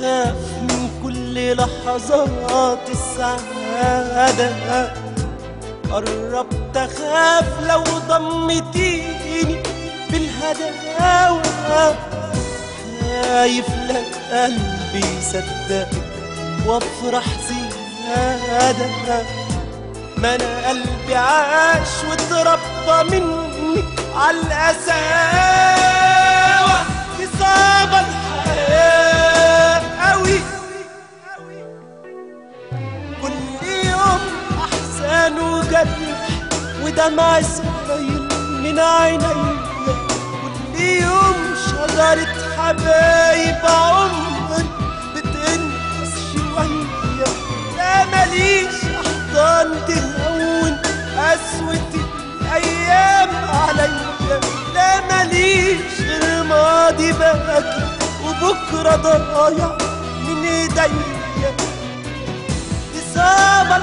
تخاف من كل لحظات السعادة، قربت أخاف لو ضمتيني بالهداوة، خايف لا قلبي يصدقك وافرح زيادة، ما أنا قلبي عاش واتربى مني عالقساوة، دي صعبة الحياة أوي، كل يوم أحزان وجرح ودمع سايل من عينيا، كل يوم شجرة حبايب عمري بتنقص شوية، لا ماليش أحضان تهون قسوة الأيام عليا، لا ماليش غير ماضي باكي وبكرة ضايع من ايديا، دي صعبة